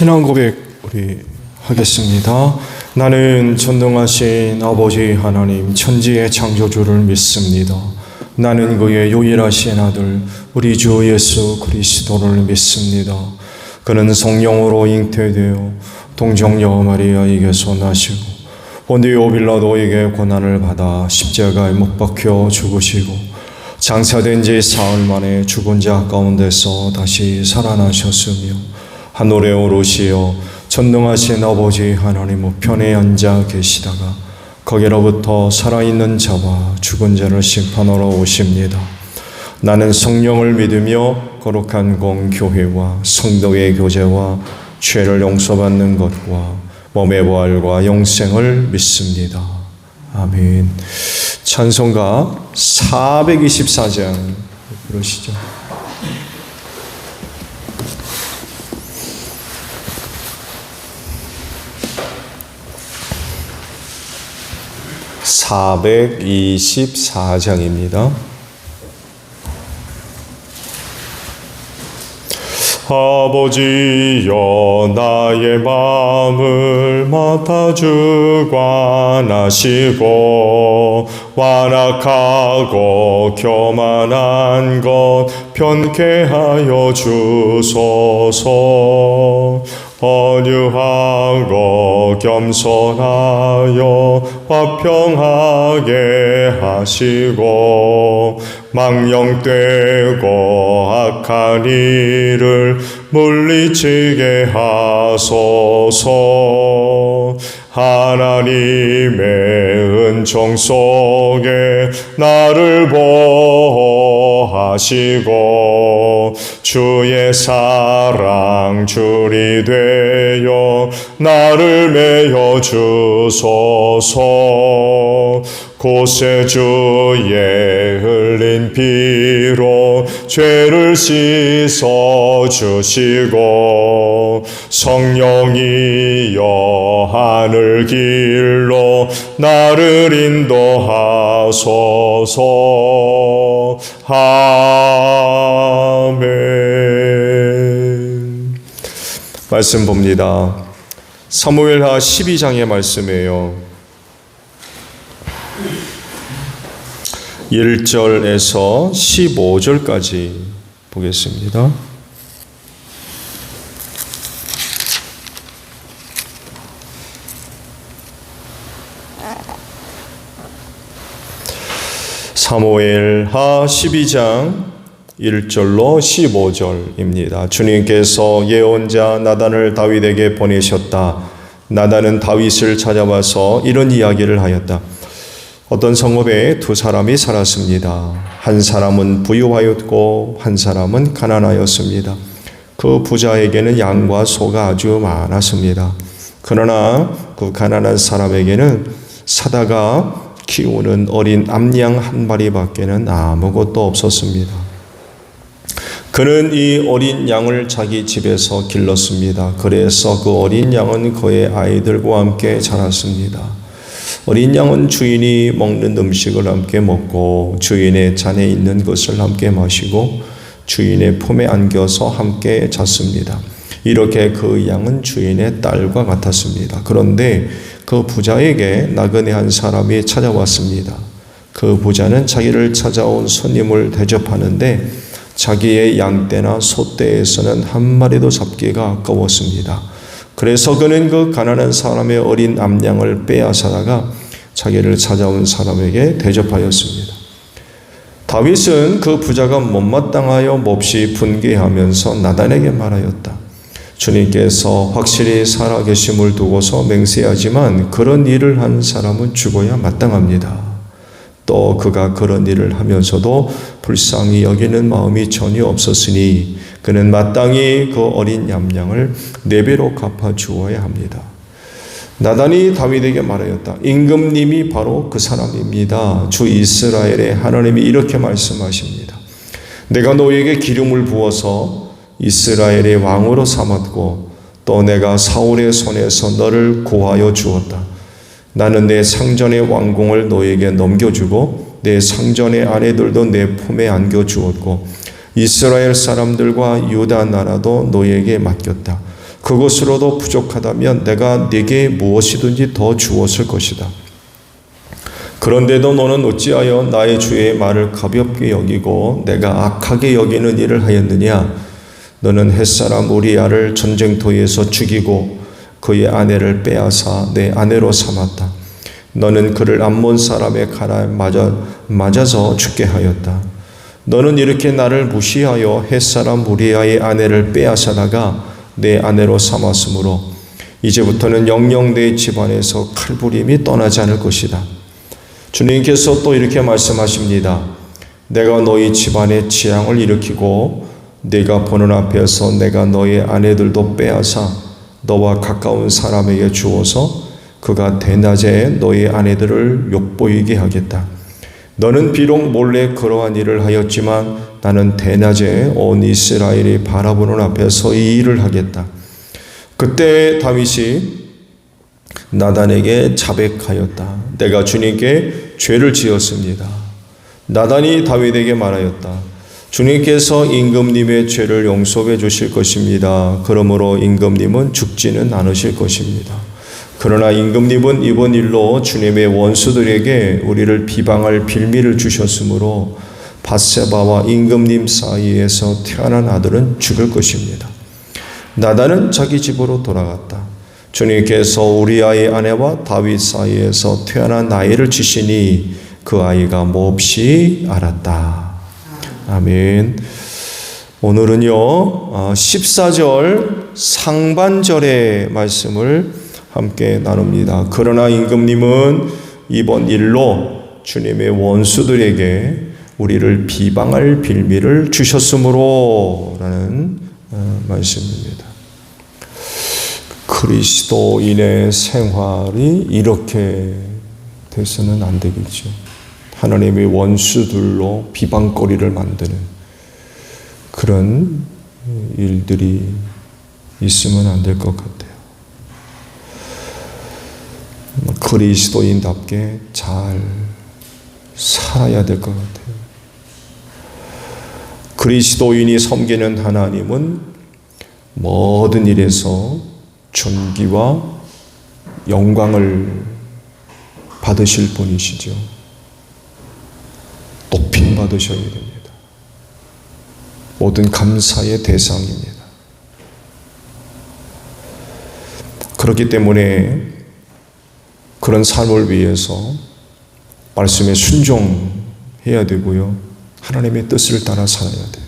신앙 고백 우리 하겠습니다. 나는 전능하신 아버지 하나님 천지의 창조주를 믿습니다. 나는 그의 유일하신 아들 우리 주 예수 그리스도를 믿습니다. 그는 성령으로 잉태되어 동정녀 마리아에게서 나시고 본디오 빌라도에게 고난을 받아 십자가에 못 박혀 죽으시고 장사된 지 사흘 만에 죽은 자 가운데서 다시 살아나셨으며 하늘에 오르시어 전능하신 아버지 하나님 우편에 앉아 계시다가 거기로부터 살아있는 자와 죽은 자를 심판하러 오십니다. 나는 성령을 믿으며 거룩한 공교회와 성도의 교제와 죄를 용서받는 것과 몸의 부활과 영생을 믿습니다. 아멘. 찬송가 424장 부르시죠. 424장입니다. 아버지여 나의 마음을 맡아 주관하시고 완악하고 교만한 것 편케 하여 주소서. 온유하고 겸손하여 화평하게 하시고 망령되고 악한 일을 물리치게 하소서. 하나님의 은총 속에 나를 보호하시고 주의 사랑 줄이 되어 나를 메어 주소서. 구세주의 흘린 피로 죄를 씻어 주시고 성령이여 하늘 길로 나를 인도하소서. 아멘. 말씀 봅니다. 사무엘하 12장의 말씀이에요. 1절에서 15절까지 보겠습니다. 사무엘하 12장 1절로 15절입니다. 주님께서 예언자 나단을 다윗에게 보내셨다. 나단은 다윗을 찾아와서 이런 이야기를 하였다. 어떤 성읍에 두 사람이 살았습니다. 한 사람은 부유하였고 한 사람은 가난하였습니다. 그 부자에게는 양과 소가 아주 많았습니다. 그러나 그 가난한 사람에게는 사다가 키우는 어린 암양 한 마리밖에는 아무것도 없었습니다. 그는 이 어린 양을 자기 집에서 길렀습니다. 그래서 그 어린 양은 그의 아이들과 함께 자랐습니다. 어린 양은 주인이 먹는 음식을 함께 먹고 주인의 잔에 있는 것을 함께 마시고 주인의 품에 안겨서 함께 잤습니다. 이렇게 그 양은 주인의 딸과 같았습니다. 그런데 그 부자에게 나그네 한 사람이 찾아왔습니다. 그 부자는 자기를 찾아온 손님을 대접하는데 자기의 양떼나 소떼에서는 한 마리도 잡기가 아까웠습니다. 그래서 그는 그 가난한 사람의 어린 암양을 빼앗아다가 자기를 찾아온 사람에게 대접하였습니다. 다윗은 그 부자가 못마땅하여 몹시 분개하면서 나단에게 말하였다. 주님께서 확실히 살아계심을 두고서 맹세하지만 그런 일을 한 사람은 죽어야 마땅합니다. 또 그가 그런 일을 하면서도 불쌍히 여기는 마음이 전혀 없었으니 그는 마땅히 그 어린 얌양을 4배로 갚아 주어야 합니다. 나단이 다윗에게 말하였다. 임금님이 바로 그 사람입니다. 주 이스라엘의 하나님이 이렇게 말씀하십니다. 내가 너에게 기름을 부어서 이스라엘의 왕으로 삼았고 또 내가 사울의 손에서 너를 구하여 주었다. 나는 내 상전의 왕궁을 너에게 넘겨주고 내 상전의 아내들도 내 품에 안겨주었고 이스라엘 사람들과 유다 나라도 너에게 맡겼다. 그것으로도 부족하다면 내가 네게 무엇이든지 더 주었을 것이다. 그런데도 너는 어찌하여 나의 주의 말을 가볍게 여기고 내가 악하게 여기는 일을 하였느냐? 너는 햇사람 우리야를 전쟁터에서 죽이고 그의 아내를 빼앗아 내 아내로 삼았다. 너는 그를 암몬 사람의 칼에 맞아서 죽게 하였다. 너는 이렇게 나를 무시하여 햇사람 우리야의 아내를 빼앗아다가 내 아내로 삼았으므로 이제부터는 영영 내 집안에서 칼부림이 떠나지 않을 것이다. 주님께서 또 이렇게 말씀하십니다. 내가 너희 집안에 재앙을 일으키고 네가 보는 앞에서 내가 너의 아내들도 빼앗아 너와 가까운 사람에게 주어서 그가 대낮에 너의 아내들을 욕보이게 하겠다. 너는 비록 몰래 그러한 일을 하였지만 나는 대낮에 온 이스라엘이 바라보는 앞에서 이 일을 하겠다. 그때 다윗이 나단에게 자백하였다. 내가 주님께 죄를 지었습니다. 나단이 다윗에게 말하였다. 주님께서 임금님의 죄를 용서해 주실 것입니다. 그러므로 임금님은 죽지는 않으실 것입니다. 그러나 임금님은 이번 일로 주님의 원수들에게 우리를 비방할 빌미를 주셨으므로 밧세바와 임금님 사이에서 태어난 아들은 죽을 것입니다. 나단은 자기 집으로 돌아갔다. 주님께서 우리아의 아내와 다윗 사이에서 태어난 아이를 주시니 그 아이가 몹시 알았다. 아멘. 오늘은요 14절 상반절의 말씀을 함께 나눕니다. 그러나 임금님은 이번 일로 주님의 원수들에게 우리를 비방할 빌미를 주셨으므로 라는 말씀입니다. 그리스도인의 생활이 이렇게 돼서는 안 되겠죠. 하나님의 원수들로 비방거리를 만드는 그런 일들이 있으면 안 될 것 같아요. 그리스도인답게 잘 살아야 될 것 같아요. 그리스도인이 섬기는 하나님은 모든 일에서 존귀와 영광을 받으실 분이시죠. 높임 받으셔야 됩니다. 모든 감사의 대상입니다. 그렇기 때문에 그런 삶을 위해서 말씀에 순종해야 되고요. 하나님의 뜻을 따라 살아야 돼요.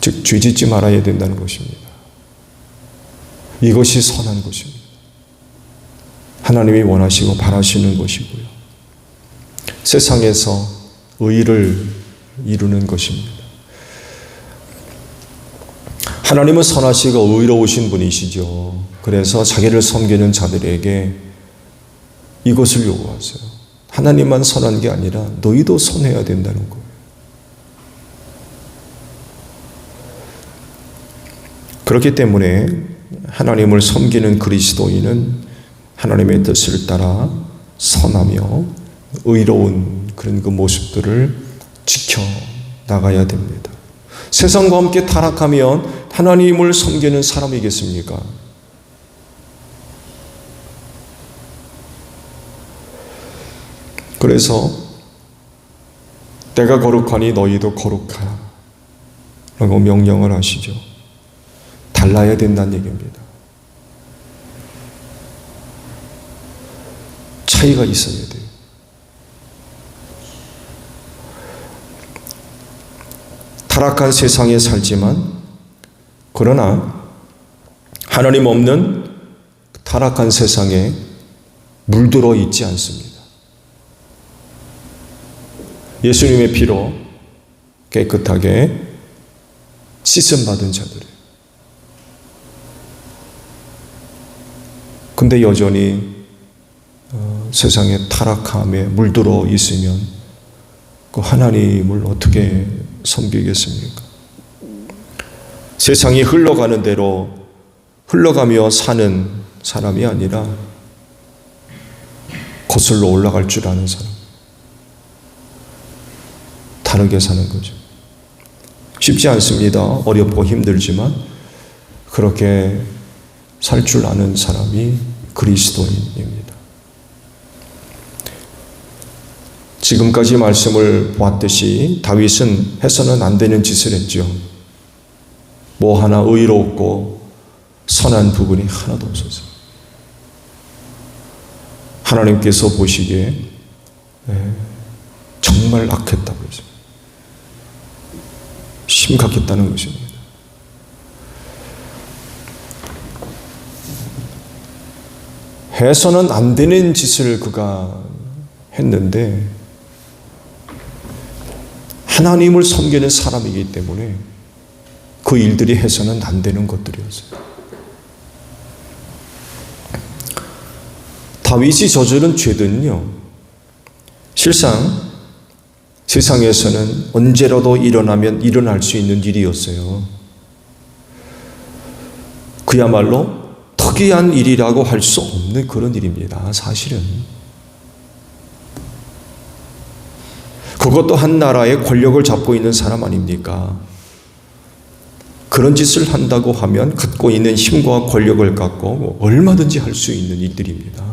즉 죄짓지 말아야 된다는 것입니다. 이것이 선한 것입니다. 하나님이 원하시고 바라시는 것이고요. 세상에서 의를 이루는 것입니다. 하나님은 선하시고 의로우신 분이시죠. 그래서 자기를 섬기는 자들에게 이것을 요구하세요. 하나님만 선한 게 아니라 너희도 선해야 된다는 거예요. 그렇기 때문에 하나님을 섬기는 그리스도인은 하나님의 뜻을 따라 선하며 의로운 그런 그 모습들을 지켜 나가야 됩니다. 세상과 함께 타락하면 하나님을 섬기는 사람이겠습니까? 그래서 내가 거룩하니 너희도 거룩하라 라고 명령을 하시죠. 달라야 된다는 얘기입니다. 차이가 있어야 돼요. 타락한 세상에 살지만 그러나 하나님 없는 타락한 세상에 물들어 있지 않습니다. 예수님의 피로 깨끗하게 씻음받은 자들이에요. 근데 여전히 세상의 타락함에 물들어 있으면 그 하나님을 어떻게 섬기겠습니까? 세상이 흘러가는 대로 흘러가며 사는 사람이 아니라 거슬러 올라갈 줄 아는 사람, 다르게 사는 거죠. 쉽지 않습니다. 어렵고 힘들지만 그렇게 살 줄 아는 사람이 그리스도인입니다. 지금까지 말씀을 보았듯이 다윗은 해서는 안 되는 짓을 했죠. 뭐 하나 의롭고 선한 부분이 하나도 없었어요. 하나님께서 보시기에 정말 악했다고 했어요. 심각했다는 것입니다. 해서는 안 되는 짓을 그가 했는데 하나님을 섬기는 사람이기 때문에 그 일들이 해서는 안 되는 것들이었어요. 다윗이 저지른 죄들은요, 실상 세상에서는 언제라도 일어나면 일어날 수 있는 일이었어요. 그야말로 특이한 일이라고 할 수 없는 그런 일입니다. 사실은. 그것도 한 나라의 권력을 잡고 있는 사람 아닙니까? 그런 짓을 한다고 하면 갖고 있는 힘과 권력을 갖고 얼마든지 할 수 있는 일들입니다.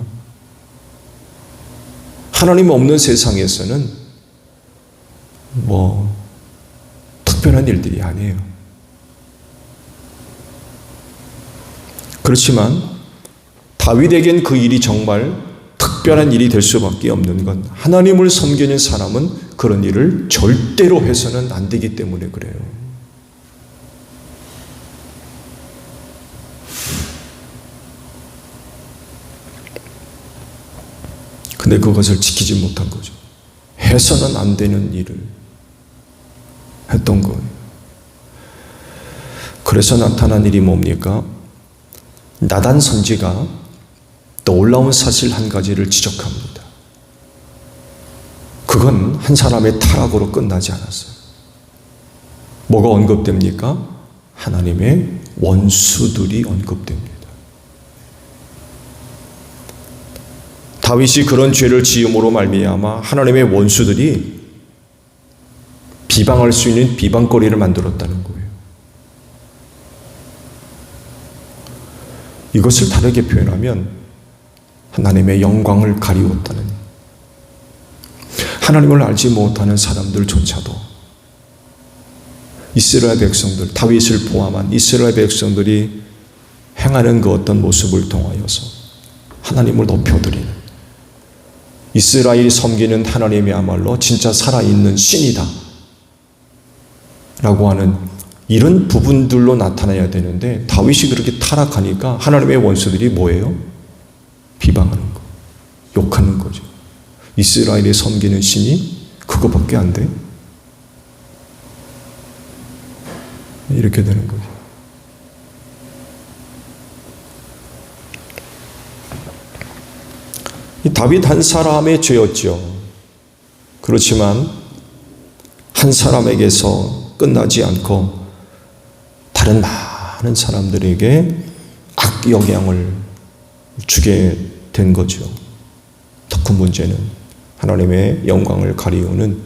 하나님 없는 세상에서는 특별한 일들이 아니에요. 그렇지만 다윗에겐 그 일이 정말 특별한 일이 될 수밖에 없는 건 하나님을 섬기는 사람은 그런 일을 절대로 해서는 안 되기 때문에 그래요. 근데 그것을 지키지 못한 거죠. 해서는 안 되는 일을 했던 거예요. 그래서 나타난 일이 뭡니까? 나단 선지가 놀라운 사실 한 가지를 지적합니다. 그건 한 사람의 타락으로 끝나지 않았어요. 뭐가 언급됩니까? 하나님의 원수들이 언급됩니다. 다윗이 그런 죄를 지음으로 말미암아 하나님의 원수들이 비방할 수 있는 비방거리를 만들었다는 거예요. 이것을 다르게 표현하면 하나님의 영광을 가리웠다는, 하나님을 알지 못하는 사람들조차도 이스라엘 백성들, 다윗을 포함한 이스라엘 백성들이 행하는 그 어떤 모습을 통하여서 하나님을 높여드리는, 이스라엘이 섬기는 하나님이야말로 진짜 살아있는 신이다 라고 하는 이런 부분들로 나타나야 되는데, 다윗이 그렇게 타락하니까 하나님의 원수들이 뭐예요? 비방하는 거, 욕하는 거죠. 이스라엘이 섬기는 신이 그거밖에 안 돼? 이렇게 되는 거죠. 이 다윗 한 사람의 죄였죠. 그렇지만 한 사람에게서 끝나지 않고 다른 많은 사람들에게 악영향을 주게 된 거죠. 더 큰 문제는 하나님의 영광을 가리우는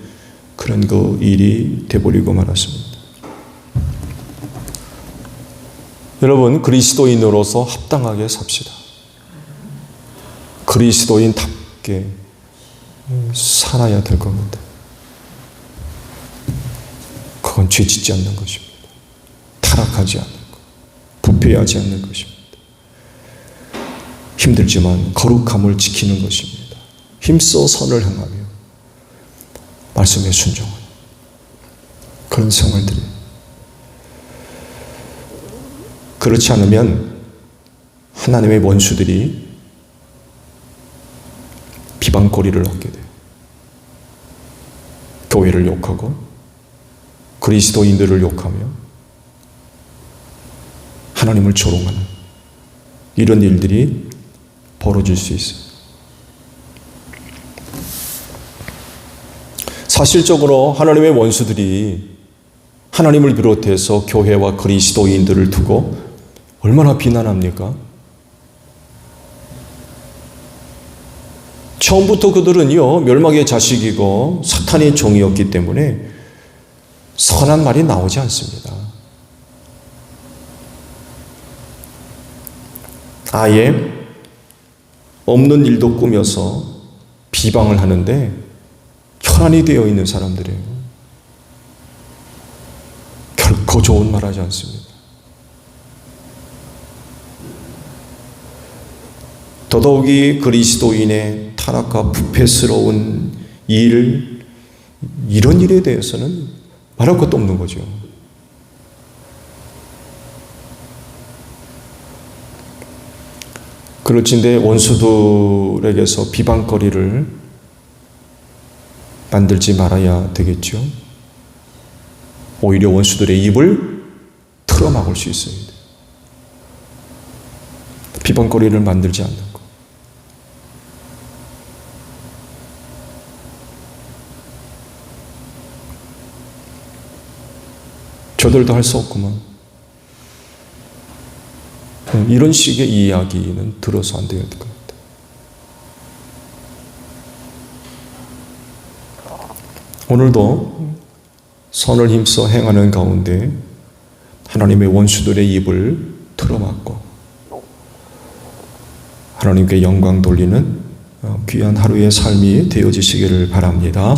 그런 그 일이 돼버리고 말았습니다. 여러분, 그리스도인으로서 합당하게 삽시다. 그리스도인답게 살아야 될 겁니다. 그건 죄 짓지 않는 것입니다. 타락하지 않는 것, 부패하지 않는 것입니다. 힘들지만 거룩함을 지키는 것입니다. 힘써 선을 행하며 말씀에 순종하는 그런 생활들이, 그렇지 않으면 하나님의 원수들이 비방거리를 얻게 돼요. 교회를 욕하고 그리스도인들을 욕하며 하나님을 조롱하는 이런 일들이 벌어질 수 있어요. 사실적으로 하나님의 원수들이 하나님을 비롯해서 교회와 그리스도인들을 두고 얼마나 비난합니까? 처음부터 그들은요, 멸망의 자식이고 사탄의 종이었기 때문에 선한 말이 나오지 않습니다. 아예 없는 일도 꾸며서 비방을 하는데 혈안이 되어 있는 사람들이에요. 결코 좋은 말 하지 않습니다. 더더욱이 그리스도인의 타락과 부패스러운 이런 일에 대해서는 말할 것도 없는 거죠. 그렇지인데 원수들에게서 비방거리를 만들지 말아야 되겠죠. 오히려 원수들의 입을 틀어막을 수 있습니다. 비방거리를 만들지 않는 것. 저들도 할 수 없구만. 이런 식의 이야기는 들어서 안 돼야 될 것 같아요. 오늘도 선을 힘써 행하는 가운데 하나님의 원수들의 입을 틀어막고 하나님께 영광 돌리는 귀한 하루의 삶이 되어지시기를 바랍니다.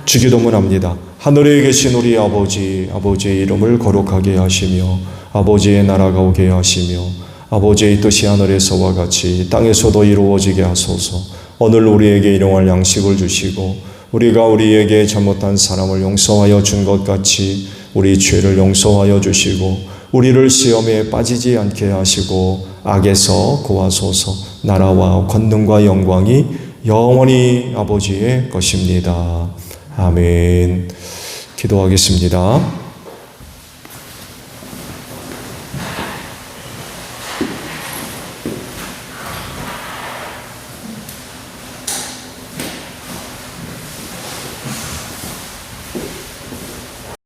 주기도문합니다. 하늘에 계신 우리 아버지, 아버지의 이름을 거룩하게 하시며 아버지의 나라가 오게 하시며 아버지의 뜻이 하늘에서와 같이 땅에서도 이루어지게 하소서. 오늘 우리에게 일용할 양식을 주시고 우리가 우리에게 잘못한 사람을 용서하여 준 것 같이 우리 죄를 용서하여 주시고 우리를 시험에 빠지지 않게 하시고 악에서 구하소서. 나라와 권능과 영광이 영원히 아버지의 것입니다. 아멘. 기도하겠습니다.